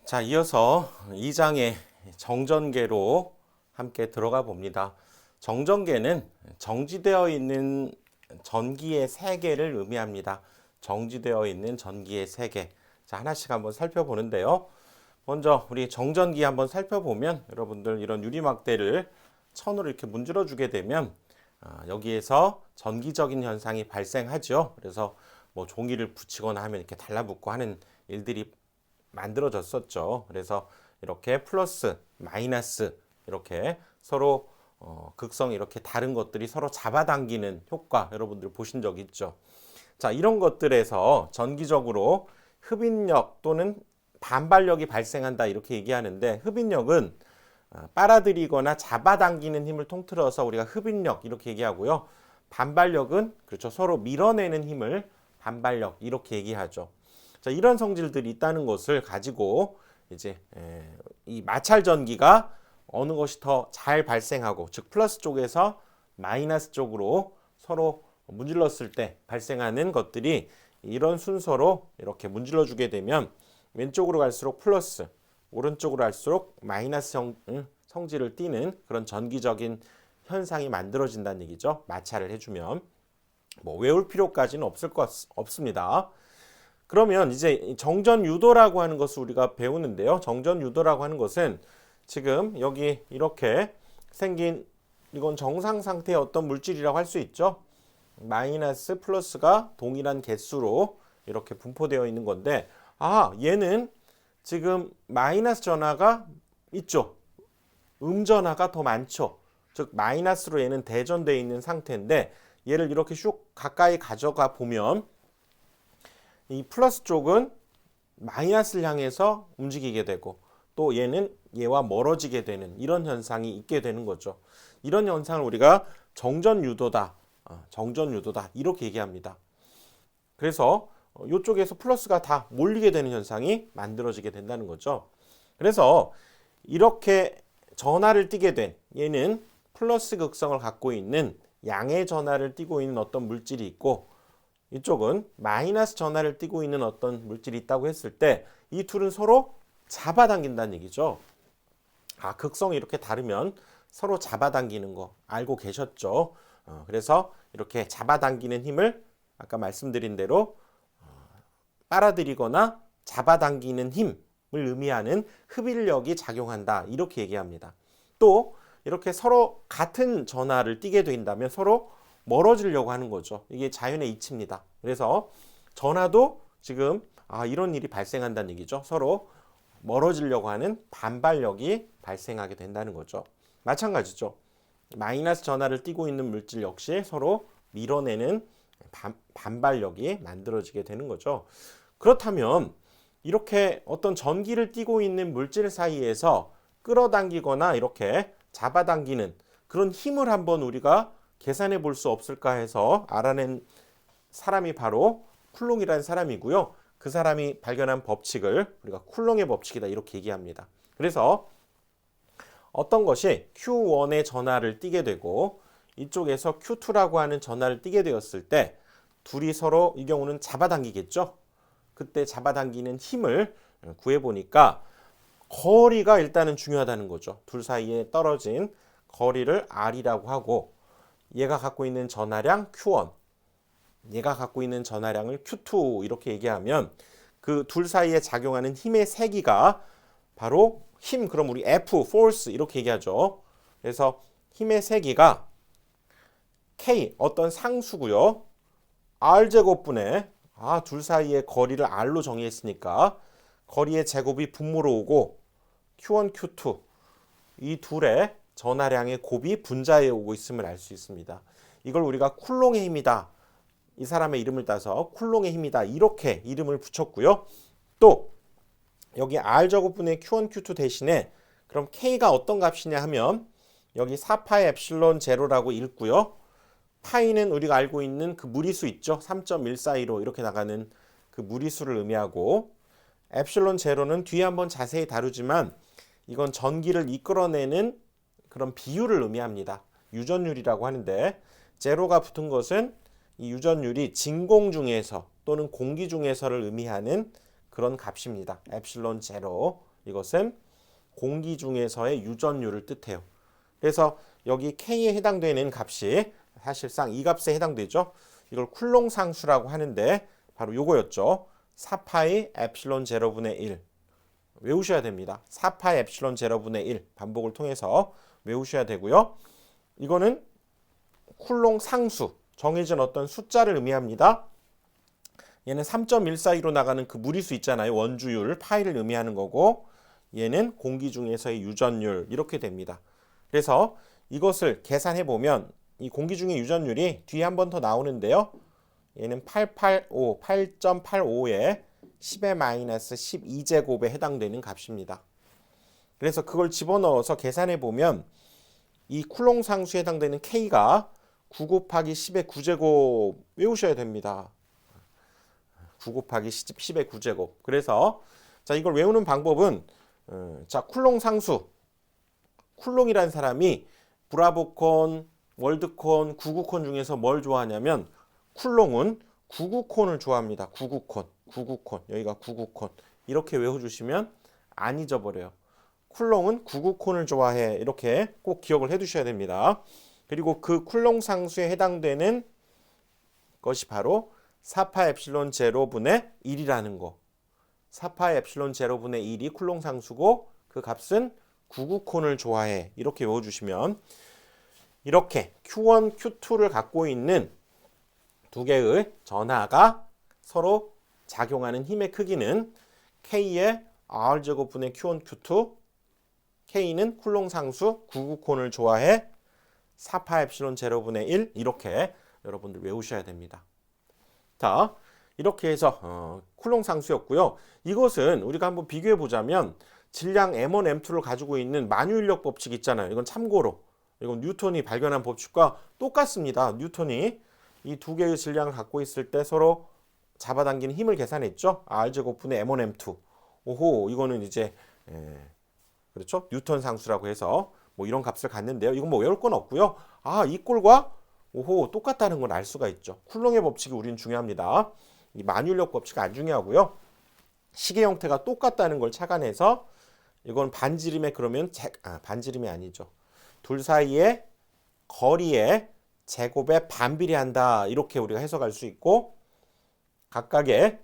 자, 이어서 2장의 정전계로 함께 들어가 봅니다. 정전계는 정지되어 있는 전기의 세계를 의미합니다. 정지되어 있는 전기의 세계. 자, 하나씩 한번 살펴보는데요. 먼저 우리 정전기 한번 살펴보면 여러분들 이런 유리막대를 천으로 이렇게 문질러 주게 되면 여기에서 전기적인 현상이 발생하죠. 그래서 뭐 종이를 붙이거나 하면 이렇게 달라붙고 하는 일들이 만들어졌었죠. 그래서 이렇게 플러스, 마이너스 이렇게 서로 극성이 이렇게 다른 것들이 서로 잡아당기는 효과 여러분들 보신 적 있죠. 자, 이런 것들에서 전기적으로 흡인력 또는 반발력이 발생한다 이렇게 얘기하는데, 흡인력은 빨아들이거나 잡아당기는 힘을 통틀어서 우리가 흡인력 이렇게 얘기하고요. 반발력은 그렇죠, 서로 밀어내는 힘을 반발력 이렇게 얘기하죠. 자, 이런 성질들이 있다는 것을 가지고 이제 이 마찰 전기가 어느 것이 더 잘 발생하고, 즉 플러스 쪽에서 마이너스 쪽으로 서로 문질렀을 때 발생하는 것들이 이런 순서로 이렇게 문질러 주게 되면 왼쪽으로 갈수록 플러스, 오른쪽으로 갈수록 마이너스 성질을 띠는 그런 전기적인 현상이 만들어진다는 얘기죠. 마찰을 해주면 뭐 외울 필요까지는 없습니다. 그러면 이제 정전 유도라고 하는 것을 우리가 배우는데요. 정전 유도라고 하는 것은 지금 여기 이렇게 생긴 이건 정상 상태의 어떤 물질이라고 할 수 있죠. 마이너스 플러스가 동일한 개수로 이렇게 분포되어 있는 건데, 얘는 지금 마이너스 전하가 있죠. 음전하가 더 많죠. 즉 마이너스로 얘는 대전되어 있는 상태인데, 얘를 이렇게 슉 가까이 가져가 보면 이 플러스 쪽은 마이너스를 향해서 움직이게 되고, 또 얘는 얘와 멀어지게 되는 이런 현상이 있게 되는 거죠. 이런 현상을 우리가 정전 유도다, 정전 유도다 이렇게 얘기합니다. 그래서 이쪽에서 플러스가 다 몰리게 되는 현상이 만들어지게 된다는 거죠. 그래서 이렇게 전하를 띠게 된 얘는 플러스 극성을 갖고 있는 양의 전하를 띠고 있는 어떤 물질이 있고, 이쪽은 마이너스 전하를 띠고 있는 어떤 물질이 있다고 했을 때 이 둘은 서로 잡아당긴다는 얘기죠. 극성이 이렇게 다르면 서로 잡아당기는 거 알고 계셨죠? 그래서 이렇게 잡아당기는 힘을 아까 말씀드린 대로 빨아들이거나 잡아당기는 힘을 의미하는 흡인력이 작용한다 이렇게 얘기합니다. 또 이렇게 서로 같은 전하를 띠게 된다면 서로 멀어지려고 하는 거죠. 이게 자연의 이치입니다. 그래서 전하도 지금 이런 일이 발생한다는 얘기죠. 서로 멀어지려고 하는 반발력이 발생하게 된다는 거죠. 마찬가지죠. 마이너스 전하를 띠고 있는 물질 역시 서로 밀어내는 반발력이 만들어지게 되는 거죠. 그렇다면 이렇게 어떤 전기를 띠고 있는 물질 사이에서 끌어당기거나 이렇게 잡아당기는 그런 힘을 한번 우리가 계산해 볼 수 없을까 해서 알아낸 사람이 바로 쿨롱이라는 사람이고요. 그 사람이 발견한 법칙을 우리가 쿨롱의 법칙이다 이렇게 얘기합니다. 그래서 어떤 것이 Q1의 전하를 띠게 되고 이쪽에서 Q2라고 하는 전하를 띠게 되었을 때 둘이 서로 이 경우는 잡아당기겠죠. 그때 잡아당기는 힘을 구해보니까 거리가 일단은 중요하다는 거죠. 둘 사이에 떨어진 거리를 R이라고 하고, 얘가 갖고 있는 전하량 Q1, 얘가 갖고 있는 전하량을 Q2 이렇게 얘기하면 그 둘 사이에 작용하는 힘의 세기가 바로 힘, 그럼 우리 F, force 이렇게 얘기하죠. 그래서 힘의 세기가 K, 어떤 상수고요. R제곱분의 둘 사이의 거리를 R로 정의했으니까 거리의 제곱이 분모로 오고 Q1, Q2 이 둘의 전하량의 곱이 분자에 오고 있음을 알 수 있습니다. 이걸 우리가 쿨롱의 힘이다. 이 사람의 이름을 따서 쿨롱의 힘이다. 이렇게 이름을 붙였고요. 또 여기 R제곱분의 Q1, Q2 대신에 그럼 K가 어떤 값이냐 하면 여기 4파이 엡실론 제로라고 읽고요. 파이는 우리가 알고 있는 그 무리수 있죠. 3.142로 이렇게 나가는 그 무리수를 의미하고, 엡실론 제로는 뒤에 한번 자세히 다루지만 이건 전기를 이끌어내는 그런 비율을 의미합니다. 유전율이라고 하는데, 제로가 붙은 것은 이 유전율이 진공 중에서 또는 공기 중에서를 의미하는 그런 값입니다. 엡실론 제로 이것은 공기 중에서의 유전율을 뜻해요. 그래서 여기 K에 해당되는 값이 사실상 이 값에 해당되죠. 이걸 쿨롱 상수라고 하는데 바로 요거였죠. 4파이 에플실론 제로분의 1 외우셔야 됩니다. 4파이 에플실론 제로분의 1 반복을 통해서 외우셔야 되고요. 이거는 쿨롱 상수, 정해진 어떤 숫자를 의미합니다. 얘는 3.142로 나가는 그 무리수 있잖아요. 원주율, 파이를 의미하는 거고 얘는 공기 중에서의 유전율 이렇게 됩니다. 그래서 이것을 계산해 보면 이 공기 중의 유전율이 뒤에 한 번 더 나오는데요. 얘는 8.85에 10의 마이너스 12제곱에 해당되는 값입니다. 그래서 그걸 집어넣어서 계산해 보면 이 쿨롱 상수에 해당되는 K가 9 곱하기 10의 9제곱 외우셔야 됩니다. 9 곱하기 10의 9제곱. 그래서 자 이걸 외우는 방법은 자 쿨롱 상수, 쿨롱이라는 사람이 브라보콘, 월드콘, 구구콘 중에서 뭘 좋아하냐면 쿨롱은 구구콘을 좋아합니다. 구구콘, 구구콘, 여기가 구구콘 이렇게 외워주시면 안 잊어버려요. 쿨롱은 구구콘을 좋아해 이렇게 꼭 기억을 해두셔야 됩니다. 그리고 그 쿨롱 상수에 해당되는 것이 바로 4파 엡실론 제로분의 1이라는 거. 4파 엡실론 제로분의 1이 쿨롱 상수고 그 값은 구구콘을 좋아해 이렇게 외워주시면 이렇게 Q1, Q2를 갖고 있는 두 개의 전하가 서로 작용하는 힘의 크기는 K의 R제곱분의 Q1, Q2 K는 쿨롱 상수, 구구콘을 좋아해 4파 엡실론 제로분의 1 이렇게 여러분들 외우셔야 됩니다. 자, 이렇게 해서 쿨롱 상수였고요. 이것은 우리가 한번 비교해 보자면 질량 M1, M2를 가지고 있는 만유인력 법칙 있잖아요. 이건 참고로 이건 뉴턴이 발견한 법칙과 똑같습니다. 뉴턴이 이 두 개의 질량을 갖고 있을 때 서로 잡아당기는 힘을 계산했죠. R제곱분의 M1, M2. 오호, 이거는 이제 그렇죠? 뉴턴 상수라고 해서 뭐 이런 값을 갖는데요. 이건 뭐 외울 건 없고요. 아, 이 꼴과 오호 똑같다는 걸 알 수가 있죠. 쿨롱의 법칙이 우리는 중요합니다. 이 만유인력 법칙 안 중요하고요. 시계 형태가 똑같다는 걸 착안해서 이건 반지름에 그러면 반지름이 아니죠. 둘 사이의 거리의 제곱에 반비례한다. 이렇게 우리가 해석할 수 있고 각각의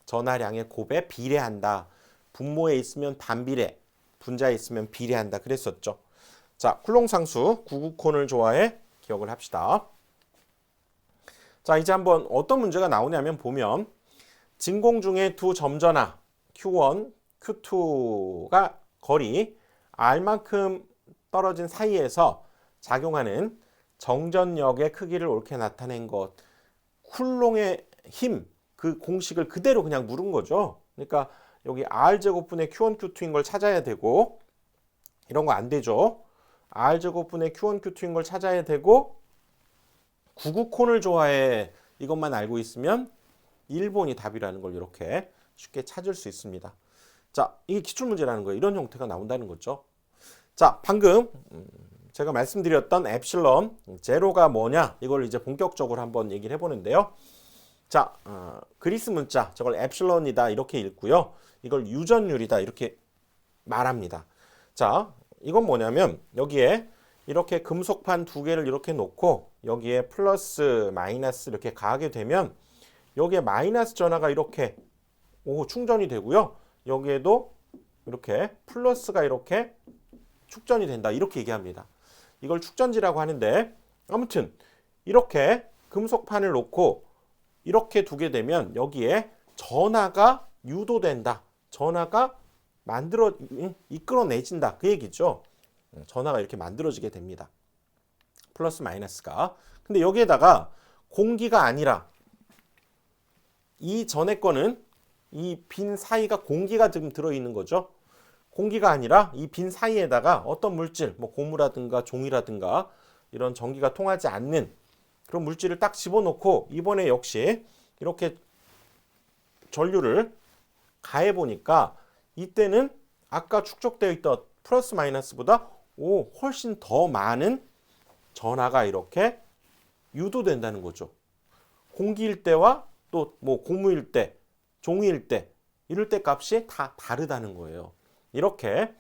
전하량의 곱에 비례한다. 분모에 있으면 반비례, 분자에 있으면 비례한다. 그랬었죠. 자, 쿨롱 상수 구구콘을 좋아해 기억을 합시다. 자, 이제 한번 어떤 문제가 나오냐면 보면 진공 중에 두 점전하 Q1, Q2가 거리 R만큼 떨어진 사이에서 작용하는 정전력의 크기를 옳게 나타낸 것. 쿨롱의 힘, 그 공식을 그대로 그냥 물은 거죠. 그러니까 여기 R제곱분의 Q1, Q2인 걸 찾아야 되고 이런 거 안 되죠. R제곱분의 Q1, Q2인 걸 찾아야 되고 구구콘을 좋아해 이것만 알고 있으면 1번이 답이라는 걸 이렇게 쉽게 찾을 수 있습니다. 자, 이게 기출문제라는 거예요. 이런 형태가 나온다는 거죠. 자, 방금 제가 말씀드렸던 엡실론 제로가 뭐냐 이걸 이제 본격적으로 한번 얘기를 해보는데요. 자, 그리스 문자 저걸 엡실론이다 이렇게 읽고요. 이걸 유전율이다 이렇게 말합니다. 자, 이건 뭐냐면 여기에 이렇게 금속판 두 개를 이렇게 놓고 여기에 플러스 마이너스 이렇게 가하게 되면 여기에 마이너스 전하가 이렇게 충전이 되고요. 여기에도 이렇게 플러스가 이렇게 축전이 된다 이렇게 얘기합니다. 이걸 축전지라고 하는데 아무튼 이렇게 금속판을 놓고 이렇게 두게 되면 여기에 전하가 유도된다. 전하가 이끌어내진다. 그 얘기죠. 전하가 이렇게 만들어지게 됩니다. 플러스 마이너스가. 근데 여기에다가 공기가 아니라 이 전에 거는 이 빈 사이가 공기가 지금 들어있는 거죠. 공기가 아니라 이 빈 사이에다가 어떤 물질, 뭐 고무라든가 종이라든가 이런 전기가 통하지 않는 그런 물질을 딱 집어넣고 이번에 역시 이렇게 전류를 가해 보니까 이때는 아까 축적되어 있던 플러스 마이너스보다 훨씬 더 많은 전하가 이렇게 유도된다는 거죠. 공기일 때와 또 뭐 고무일 때, 종이일 때 이럴 때 값이 다 다르다는 거예요. 이렇게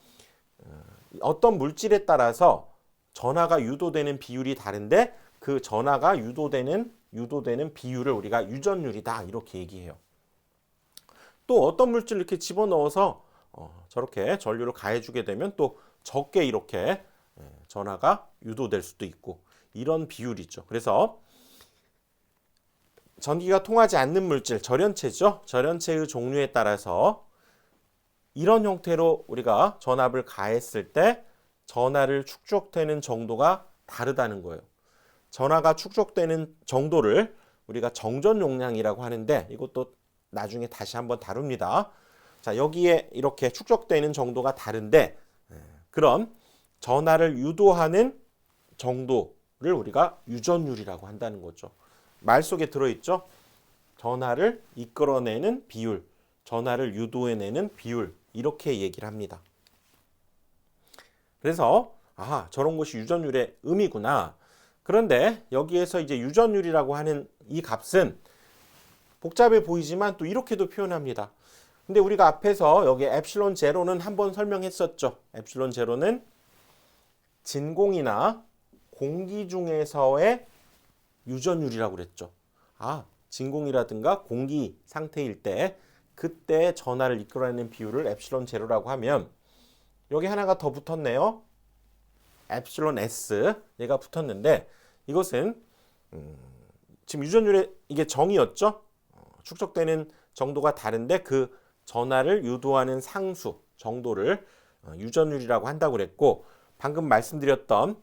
어떤 물질에 따라서 전하가 유도되는 비율이 다른데 그 전하가 유도되는 비율을 우리가 유전율이다 이렇게 얘기해요. 또 어떤 물질을 이렇게 집어넣어서 저렇게 전류를 가해주게 되면 또 적게 이렇게 전하가 유도될 수도 있고 이런 비율이죠. 그래서 전기가 통하지 않는 물질, 절연체죠. 절연체의 종류에 따라서 이런 형태로 우리가 전압을 가했을 때 전하를 축적되는 정도가 다르다는 거예요. 전하가 축적되는 정도를 우리가 정전 용량이라고 하는데 이것도 나중에 다시 한번 다룹니다. 자, 여기에 이렇게 축적되는 정도가 다른데 그럼 전하를 유도하는 정도를 우리가 유전율이라고 한다는 거죠. 말 속에 들어있죠. 전하를 이끌어내는 비율, 전하를 유도해내는 비율 이렇게 얘기를 합니다. 그래서 저런 것이 유전율의 의미구나. 그런데 여기에서 이제 유전율이라고 하는 이 값은 복잡해 보이지만 또 이렇게도 표현합니다. 근데 우리가 앞에서 여기 엡실론 제로는 한번 설명했었죠. 엡실론 제로는 진공이나 공기 중에서의 유전율이라고 그랬죠. 진공이라든가 공기 상태일 때 그때 전하를 이끌어내는 비율을 엡실론 제로라고 하면 여기 하나가 더 붙었네요. 엡실론 S 얘가 붙었는데 이것은 지금 유전율의 이게 정이었죠. 축적되는 정도가 다른데 그 전하를 유도하는 상수 정도를 유전율이라고 한다고 그랬고 방금 말씀드렸던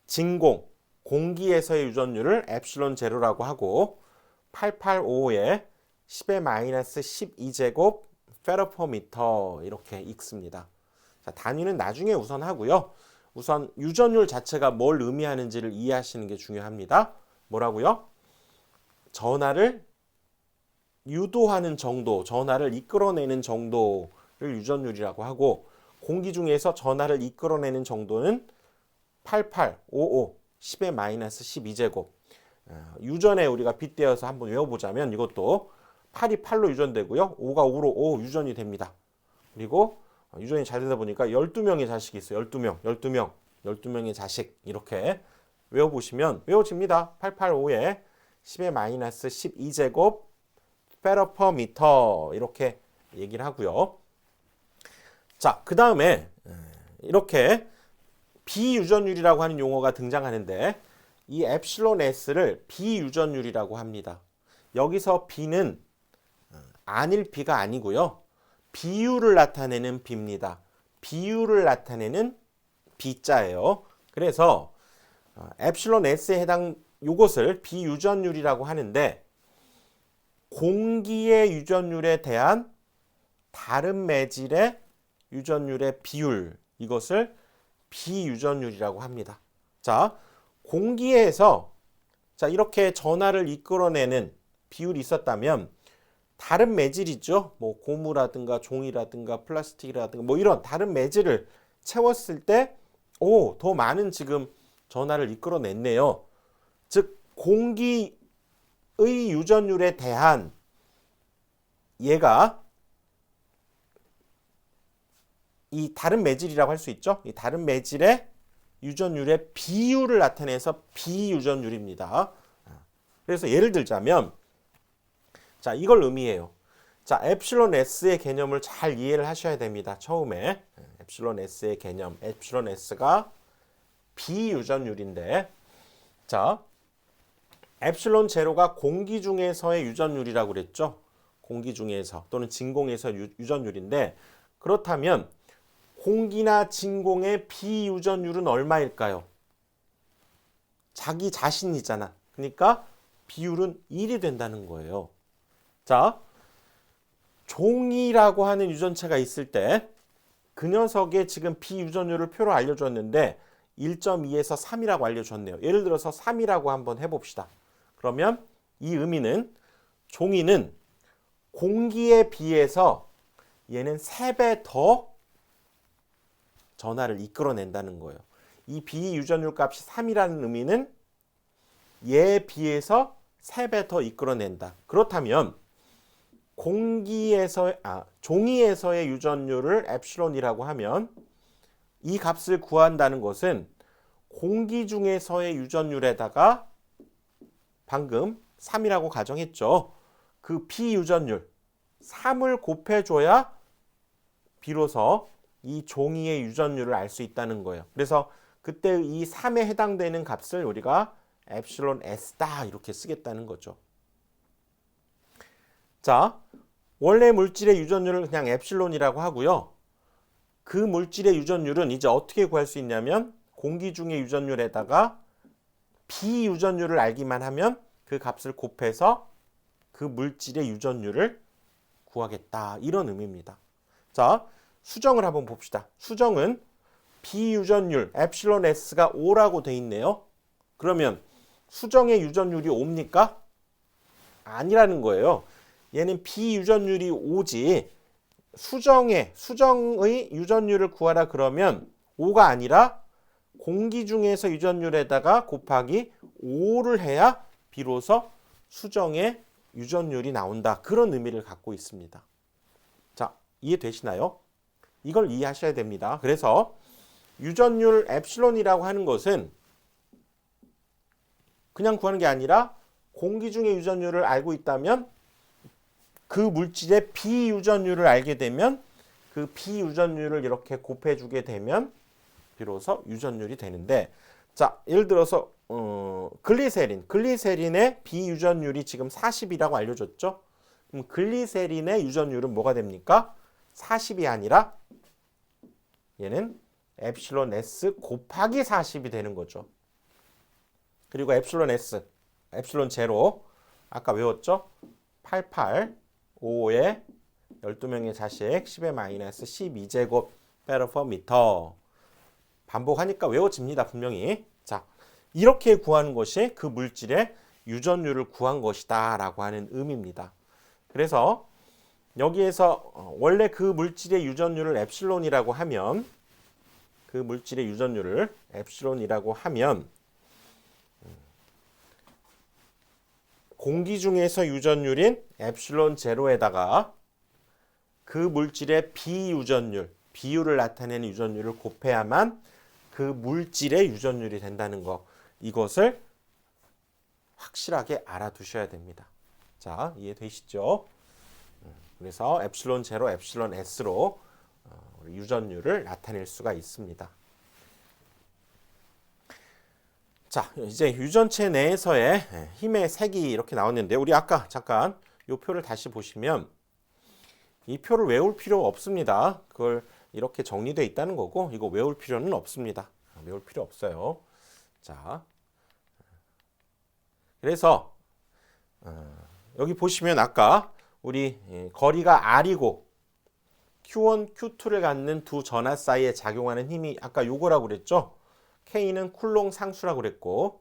진공, 공기에서의 유전율을 엡실론 제로라고 하고 885에 10의 마이너스 12제곱 페로퍼미터 이렇게 읽습니다. 자, 단위는 나중에 우선 하고요. 우선 유전율 자체가 뭘 의미하는지를 이해하시는 게 중요합니다. 뭐라고요? 전하를 유도하는 정도, 전하를 이끌어내는 정도를 유전율이라고 하고 공기 중에서 전하를 이끌어내는 정도는 8855, 10의 마이너스 12제곱. 유전에 우리가 빗대어서 한번 외워보자면 이것도 8이 8로 유전되고요. 5가 5로 5 유전이 됩니다. 그리고 유전이 잘 되다 보니까 12명의 자식이 있어요. 12명의 자식 이렇게 외워보시면 외워집니다. 885에 10의 마이너스 12제곱 페로퍼미터 이렇게 얘기를 하고요. 자, 그 다음에 이렇게 비유전율이라고 하는 용어가 등장하는데 이 엡실론 S를 비유전율이라고 합니다. 여기서 B는 아닐 B가 아니고요. 비율을 나타내는 B입니다. 비율을 나타내는 B자예요. 그래서 엡실론 S에 해당 요것을 비유전율이라고 하는데 공기의 유전율에 대한 다른 매질의 유전율의 비율 이것을 비유전율이라고 합니다. 자, 공기에서 이렇게 전하를 이끌어내는 비율이 있었다면 다른 매질이죠. 뭐 고무라든가 종이라든가 플라스틱이라든가 뭐 이런 다른 매질을 채웠을 때 더 많은 지금 전하를 이끌어냈네요. 즉 공기의 유전율에 대한 얘가 이 다른 매질이라고 할 수 있죠. 이 다른 매질의 유전율의 비율을 나타내서 비유전율입니다. 그래서 예를 들자면 자, 이걸 의미해요. 자, 엡실론 S의 개념을 잘 이해를 하셔야 됩니다. 처음에 엡실론 S의 개념, 엡실론 S가 비유전율인데 자, 엡실론 제로가 공기 중에서의 유전율이라고 그랬죠. 공기 중에서 또는 진공에서 유전율인데 그렇다면 공기나 진공의 비유전율은 얼마일까요? 자기 자신이잖아. 그러니까 비율은 1이 된다는 거예요. 자, 종이라고 하는 유전체가 있을 때 그 녀석의 지금 비유전율을 표로 알려줬는데 1.2에서 3이라고 알려줬네요. 예를 들어서 3이라고 한번 해봅시다. 그러면 이 의미는 종이는 공기에 비해서 얘는 3배 더 전하를 이끌어낸다는 거예요. 이 비유전율 값이 3이라는 의미는 얘에 비해서 3배 더 이끌어낸다. 그렇다면 종이에서의 유전율을 엡실론이라고 하면 이 값을 구한다는 것은 공기 중에서의 유전율에다가 방금 3이라고 가정했죠. 그 비유전율 3을 곱해줘야 비로소 이 종이의 유전율을 알 수 있다는 거예요. 그래서 그때 이 3에 해당되는 값을 우리가 엡실론 S다 이렇게 쓰겠다는 거죠. 자, 원래 물질의 유전율을 그냥 엡실론이라고 하고요. 그 물질의 유전율은 이제 어떻게 구할 수 있냐면 공기 중의 유전율에다가 비유전율을 알기만 하면 그 값을 곱해서 그 물질의 유전율을 구하겠다. 이런 의미입니다. 자, 수정을 한번 봅시다. 수정은 비유전율 엡실론 S가 5라고 돼 있네요. 그러면 수정의 유전율이 5입니까? 아니라는 거예요. 얘는 비유전율이 5지 수정의 유전율을 구하라 그러면 5가 아니라 공기 중에서 유전율에다가 곱하기 5를 해야 비로소 수정의 유전율이 나온다. 그런 의미를 갖고 있습니다. 자, 이해되시나요? 이걸 이해하셔야 됩니다. 그래서 유전율 엡실론이라고 하는 것은 그냥 구하는 게 아니라 공기 중의 유전율을 알고 있다면 그 물질의 비유전율을 알게 되면 그 비유전율을 이렇게 곱해주게 되면 비로소 유전율이 되는데, 자, 예를 들어서 글리세린의 비유전율이 지금 40이라고 알려줬죠. 그럼 글리세린의 유전율은 뭐가 됩니까? 40이 아니라 얘는 엡실론 S 곱하기 40이 되는 거죠. 그리고 엡실론 S, 엡실론 제로 아까 외웠죠? 88, 5에 12명의 자식 10의 마이너스 12제곱 페르퍼미터. 반복하니까 외워집니다. 분명히. 자, 이렇게 구하는 것이 그 물질의 유전율을 구한 것이다 라고 하는 의미입니다. 그래서 여기에서 원래 그 물질의 유전율을 엡실론이라고 하면 공기 중에서 유전율인 엡실론 제로에다가 그 물질의 비유전율, 비율을 나타내는 유전율을 곱해야만 그 물질의 유전율이 된다는 거. 이것을 확실하게 알아두셔야 됩니다. 자, 이해되시죠? 그래서 엡실론 제로, 엡실론 S로 유전율을 나타낼 수가 있습니다. 자, 이제 유전체 내에서의 힘의 색이 이렇게 나왔는데 우리 아까 잠깐 이 표를 다시 보시면 이 표를 외울 필요 없습니다. 그걸 이렇게 정리되어 있다는 거고 이거 외울 필요는 없습니다. 외울 필요 없어요. 자, 그래서 여기 보시면 아까 우리 거리가 R이고 Q1, Q2를 갖는 두 전하 사이에 작용하는 힘이 아까 요거라고 그랬죠. K는 쿨롱 상수라고 그랬고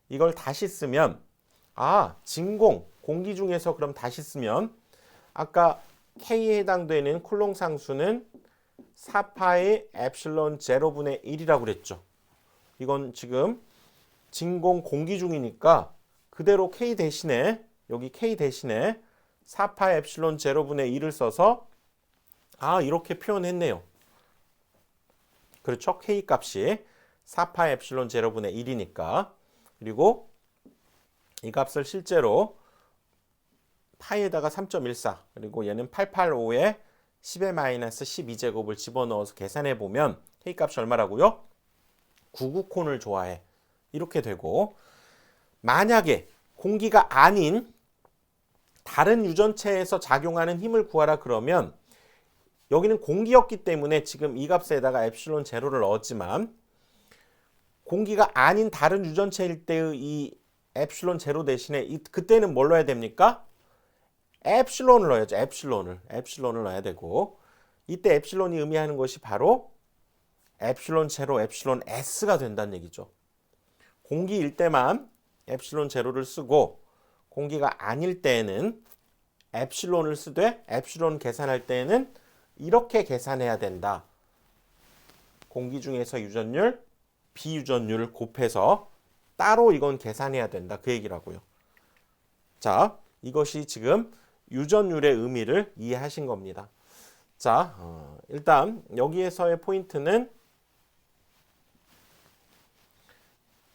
이걸 다시 쓰면 진공, 공기 중에서 그럼 다시 쓰면 아까 K에 해당되는 쿨롱 상수는 4파의 엡실론 제로분의 1이라고 그랬죠. 이건 지금 진공 공기 중이니까 그대로 K 대신에 여기 K 대신에 4파 엡실론 제로분의 1을 써서 이렇게 표현했네요. 그렇죠? K 값이 4파 엡실론 제로분의 1이니까 그리고 이 값을 실제로 파이에다가 3.14 그리고 얘는 885에 10의 마이너스 12제곱을 집어넣어서 계산해 보면 K 값이 얼마라고요? 99콘을 좋아해. 이렇게 되고 만약에 공기가 아닌 다른 유전체에서 작용하는 힘을 구하라 그러면 여기는 공기였기 때문에 지금 이 값에다가 엡실론 제로를 넣었지만 공기가 아닌 다른 유전체일 때의 이 엡실론 제로 대신에 그때는 뭘 넣어야 됩니까? 엡실론을 넣어야죠. 엡실론을 넣어야 되고 이때 엡실론이 의미하는 것이 바로 엡실론 제로, 엡실론 S가 된다는 얘기죠. 공기일 때만 엡실론 제로를 쓰고 공기가 아닐 때에는 엡실론을 쓰되 엡실론 계산할 때에는 이렇게 계산해야 된다. 공기 중에서 유전율, 비유전율을 곱해서 따로 이건 계산해야 된다. 그 얘기라고요. 자, 이것이 지금 유전율의 의미를 이해하신 겁니다. 자, 일단 여기에서의 포인트는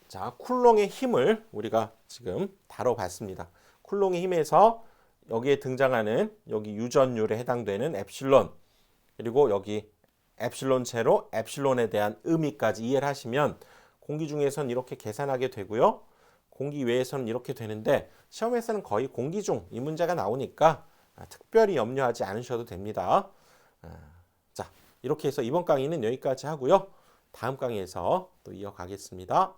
자, 쿨롱의 힘을 우리가 지금 다뤄봤습니다. 쿨롱의 힘에서 여기에 등장하는 여기 유전율에 해당되는 엡실론, 그리고 여기 엡실론 제로, 엡실론에 대한 의미까지 이해를 하시면 공기 중에서는 이렇게 계산하게 되고요. 공기 외에서는 이렇게 되는데 시험에서는 거의 공기 중 이 문제가 나오니까 특별히 염려하지 않으셔도 됩니다. 자, 이렇게 해서 이번 강의는 여기까지 하고요. 다음 강의에서 또 이어가겠습니다.